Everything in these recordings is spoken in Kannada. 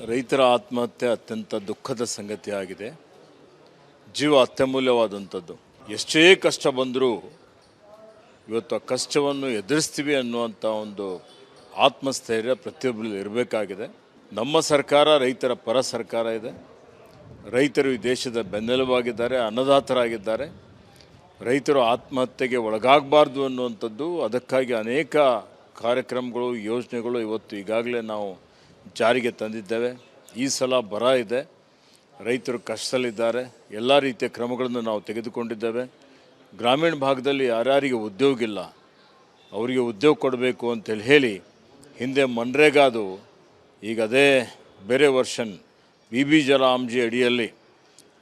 ರೈತರ ಆತ್ಮಹತ್ಯೆ ಅತ್ಯಂತ ದುಃಖದ ಸಂಗತಿಯಾಗಿದೆ. ಜೀವ ಅತ್ಯಮೂಲ್ಯವಾದಂಥದ್ದು. ಎಷ್ಟೇ ಕಷ್ಟ ಬಂದರೂ ಇವತ್ತು ಆ ಕಷ್ಟವನ್ನು ಎದುರಿಸ್ತೀವಿ ಅನ್ನುವಂಥ ಒಂದು ಆತ್ಮಸ್ಥೈರ್ಯ ಪ್ರತಿಯೊಬ್ಬರಲ್ಲಿ ಇರಬೇಕಾಗಿದೆ. ನಮ್ಮ ಸರ್ಕಾರ ರೈತರ ಪರ ಸರ್ಕಾರ ಇದೆ. ರೈತರು ಈ ದೇಶದ ಬೆನ್ನೆಲುಬಾಗಿದ್ದಾರೆ, ಅನ್ನದಾತರಾಗಿದ್ದಾರೆ. ರೈತರು ಆತ್ಮಹತ್ಯೆಗೆ ಒಳಗಾಗಬಾರ್ದು ಅನ್ನುವಂಥದ್ದು, ಅದಕ್ಕಾಗಿ ಅನೇಕ ಕಾರ್ಯಕ್ರಮಗಳು, ಯೋಜನೆಗಳು ಇವತ್ತು ಈಗಾಗಲೇ ನಾವು ಜಾರಿಗೆ ತಂದಿದ್ದೇವೆ. ಈ ಸಲ ಬರ ಇದೆ, ರೈತರು ಕಷ್ಟದಲ್ಲಿದ್ದಾರೆ. ಎಲ್ಲ ರೀತಿಯ ಕ್ರಮಗಳನ್ನು ನಾವು ತೆಗೆದುಕೊಂಡಿದ್ದೇವೆ. ಗ್ರಾಮೀಣ ಭಾಗದಲ್ಲಿ ಯಾರ್ಯಾರಿಗೆ ಉದ್ಯೋಗ ಇಲ್ಲ ಅವರಿಗೆ ಉದ್ಯೋಗ ಕೊಡಬೇಕು ಅಂತೇಳಿ ಹೇಳಿ ಹಿಂದೆ ಮನ್ರೇಗಾದು ಈಗ ಅದೇ ಬೇರೆ ವರ್ಷನ್ BB ಜಲಾಂಜಿ ಅಡಿಯಲ್ಲಿ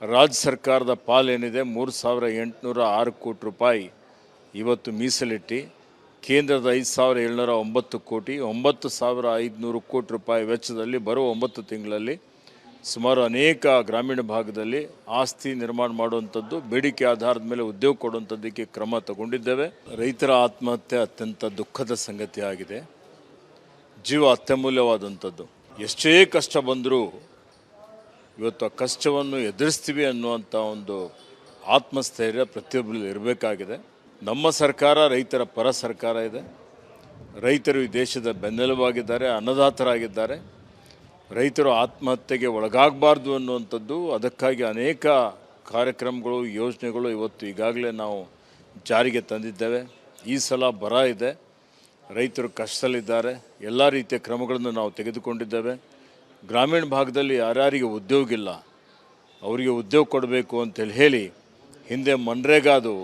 ರಾಜ್ಯ ಸರ್ಕಾರದ ಪಾಲೇನಿದೆ 3,806 ಕೋಟಿ ರೂಪಾಯಿ ಇವತ್ತು ಮೀಸಲಿಟ್ಟು ಕೇಂದ್ರದ 5,709 ಕೋಟಿ 9,500 ಕೋಟಿ ರೂಪಾಯಿ ವೆಚ್ಚದಲ್ಲಿ ಬರುವ 9 ತಿಂಗಳಲ್ಲಿ ಸುಮಾರು ಅನೇಕ ಗ್ರಾಮೀಣ ಭಾಗದಲ್ಲಿ ಆಸ್ತಿ ನಿರ್ಮಾಣ ಮಾಡುವಂಥದ್ದು, ಬೇಡಿಕೆ ಆಧಾರದ ಮೇಲೆ ಉದ್ಯೋಗ ಕೊಡುವಂಥದ್ದಕ್ಕೆ ಕ್ರಮ ತಗೊಂಡಿದ್ದೇವೆ. ರೈತರ ಆತ್ಮಹತ್ಯೆ ಅತ್ಯಂತ ದುಃಖದ ಸಂಗತಿಯಾಗಿದೆ. ಜೀವ ಅತ್ಯಮೂಲ್ಯವಾದಂಥದ್ದು. ಎಷ್ಟೇ ಕಷ್ಟ ಬಂದರೂ ಇವತ್ತು ಆ ಕಷ್ಟವನ್ನು ಎದುರಿಸ್ತೀವಿ ಅನ್ನುವಂಥ ಒಂದು ಆತ್ಮಸ್ಥೈರ್ಯ ಪ್ರತಿಯೊಬ್ಬರಲ್ಲಿ ಇರಬೇಕಾಗಿದೆ. ನಮ್ಮ ಸರ್ಕಾರ ರೈತರ ಪರ ಸರ್ಕಾರ ಇದೆ. ರೈತರು ಈ ದೇಶದ ಬೆನ್ನೆಲುಬಾಗಿದ್ದಾರೆ, ಅನ್ನದಾತರಾಗಿದ್ದಾರೆ. ರೈತರು ಆತ್ಮಹತ್ಯೆಗೆ ಒಳಗಾಗಬಾರ್ದು ಅನ್ನುವಂಥದ್ದು, ಅದಕ್ಕಾಗಿ ಅನೇಕ ಕಾರ್ಯಕ್ರಮಗಳು, ಯೋಜನೆಗಳು ಇವತ್ತು ಈಗಾಗಲೇ ನಾವು ಜಾರಿಗೆ ತಂದಿದ್ದೇವೆ. ಈ ಸಲ ಬರ ಇದೆ, ರೈತರು ಕಷ್ಟದಲ್ಲಿದ್ದಾರೆ. ಎಲ್ಲ ರೀತಿಯ ಕ್ರಮಗಳನ್ನು ನಾವು ತೆಗೆದುಕೊಂಡಿದ್ದೇವೆ. ಗ್ರಾಮೀಣ ಭಾಗದಲ್ಲಿ ಯಾರ್ಯಾರಿಗೆ ಉದ್ಯೋಗ ಇಲ್ಲ ಅವರಿಗೆ ಉದ್ಯೋಗ ಕೊಡಬೇಕು ಅಂತೇಳಿ ಹೇಳಿ ಹಿಂದೆ ಮನ್ರೇಗಾದು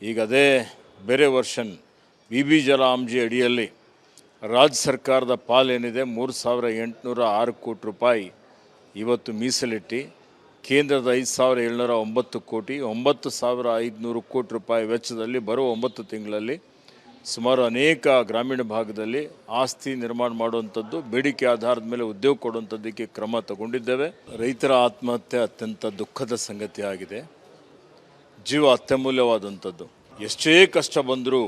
ಈಗ ಅದೇ ಬೇರೆ ವರ್ಷನ್ BB ಜಲಾಂಜಿ ಅಡಿಯಲ್ಲಿ ರಾಜ್ಯ ಸರ್ಕಾರದ ಪಾಲೇನಿದೆ 3,806 ಕೋಟಿ ರೂಪಾಯಿ ಇವತ್ತು ಮೀಸಲಿಟ್ಟು ಕೇಂದ್ರದ 5,709 ಕೋಟಿ 9,500 ಕೋಟಿ ರೂಪಾಯಿ ವೆಚ್ಚದಲ್ಲಿ ಬರುವ 9 ತಿಂಗಳಲ್ಲಿ ಸುಮಾರು ಅನೇಕ ಗ್ರಾಮೀಣ ಭಾಗದಲ್ಲಿ ಆಸ್ತಿ ನಿರ್ಮಾಣ ಮಾಡುವಂಥದ್ದು, ಬೇಡಿಕೆ ಆಧಾರದ ಮೇಲೆ ಉದ್ಯೋಗ ಕೊಡುವಂಥದ್ದಕ್ಕೆ ಕ್ರಮ ತಗೊಂಡಿದ್ದೇವೆ. ರೈತರ ಆತ್ಮಹತ್ಯೆ ಅತ್ಯಂತ ದುಃಖದ ಸಂಗತಿಯಾಗಿದೆ. ಜೀವ ಅತ್ಯಮೂಲ್ಯವಾದಂಥದ್ದು. ಎಷ್ಟೇ ಕಷ್ಟ ಬಂದರೂ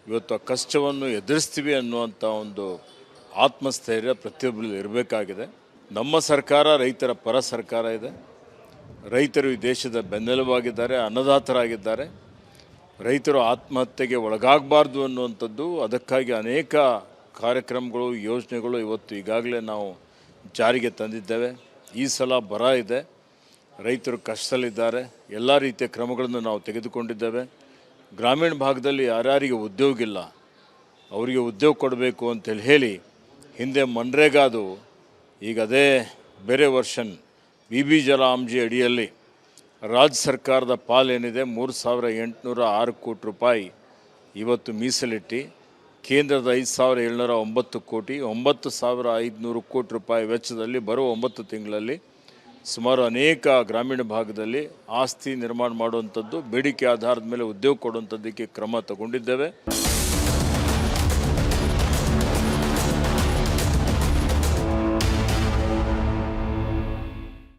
ಇವತ್ತು ಆ ಕಷ್ಟವನ್ನು ಎದುರಿಸ್ತೀವಿ ಅನ್ನುವಂಥ ಒಂದು ಆತ್ಮಸ್ಥೈರ್ಯ ಪ್ರತಿಯೊಬ್ಬರಲ್ಲಿ ಇರಬೇಕಾಗಿದೆ. ನಮ್ಮ ಸರ್ಕಾರ ರೈತರ ಪರ ಸರ್ಕಾರ ಇದೆ. ರೈತರು ಈ ದೇಶದ ಬೆನ್ನೆಲುಬಾಗಿದ್ದಾರೆ, ಅನ್ನದಾತರಾಗಿದ್ದಾರೆ. ರೈತರು ಆತ್ಮಹತ್ಯೆಗೆ ಒಳಗಾಗಬಾರ್ದು ಅನ್ನುವಂಥದ್ದು, ಅದಕ್ಕಾಗಿ ಅನೇಕ ಕಾರ್ಯಕ್ರಮಗಳು, ಯೋಜನೆಗಳು ಇವತ್ತು ಈಗಾಗಲೇ ನಾವು ಜಾರಿಗೆ ತಂದಿದ್ದೇವೆ. ಈ ಸಲ ಬರ ಇದೆ, ರೈತರು ಕಷ್ಟದಲ್ಲಿದ್ದಾರೆ. ಎಲ್ಲ ರೀತಿಯ ಕ್ರಮಗಳನ್ನು ನಾವು ತೆಗೆದುಕೊಂಡಿದ್ದೇವೆ. ಗ್ರಾಮೀಣ ಭಾಗದಲ್ಲಿ ಯಾರ್ಯಾರಿಗೆ ಉದ್ಯೋಗ ಇಲ್ಲ ಅವರಿಗೆ ಉದ್ಯೋಗ ಕೊಡಬೇಕು ಅಂತೇಳಿ ಹೇಳಿ ಹಿಂದೆ ಮನ್ರೇಗಾದು ಈಗ ಅದೇ ಬೇರೆ ವರ್ಷನ್ BB ಜಲಾಂಜಿ ಅಡಿಯಲ್ಲಿ ರಾಜ್ಯ ಸರ್ಕಾರದ ಪಾಲೇನಿದೆ 3,806 ಕೋಟಿ ರೂಪಾಯಿ ಇವತ್ತು ಮೀಸಲಿಟ್ಟು ಕೇಂದ್ರದ 5,709 ಕೋಟಿ 9,500 ಕೋಟಿ ರೂಪಾಯಿ ವೆಚ್ಚದಲ್ಲಿ ಬರುವ 9 ತಿಂಗಳಲ್ಲಿ ಸುಮಾರು ಅನೇಕ ಗ್ರಾಮೀಣ ಭಾಗದಲ್ಲಿ ಆಸ್ತಿ ನಿರ್ಮಾಣ ಮಾಡುವಂಥದ್ದು, ಬೇಡಿಕೆ ಆಧಾರದ ಮೇಲೆ ಉದ್ಯೋಗ ಕೊಡುವಂಥದ್ದಕ್ಕೆ ಕ್ರಮ ತಗೊಂಡಿದ್ದೇವೆ.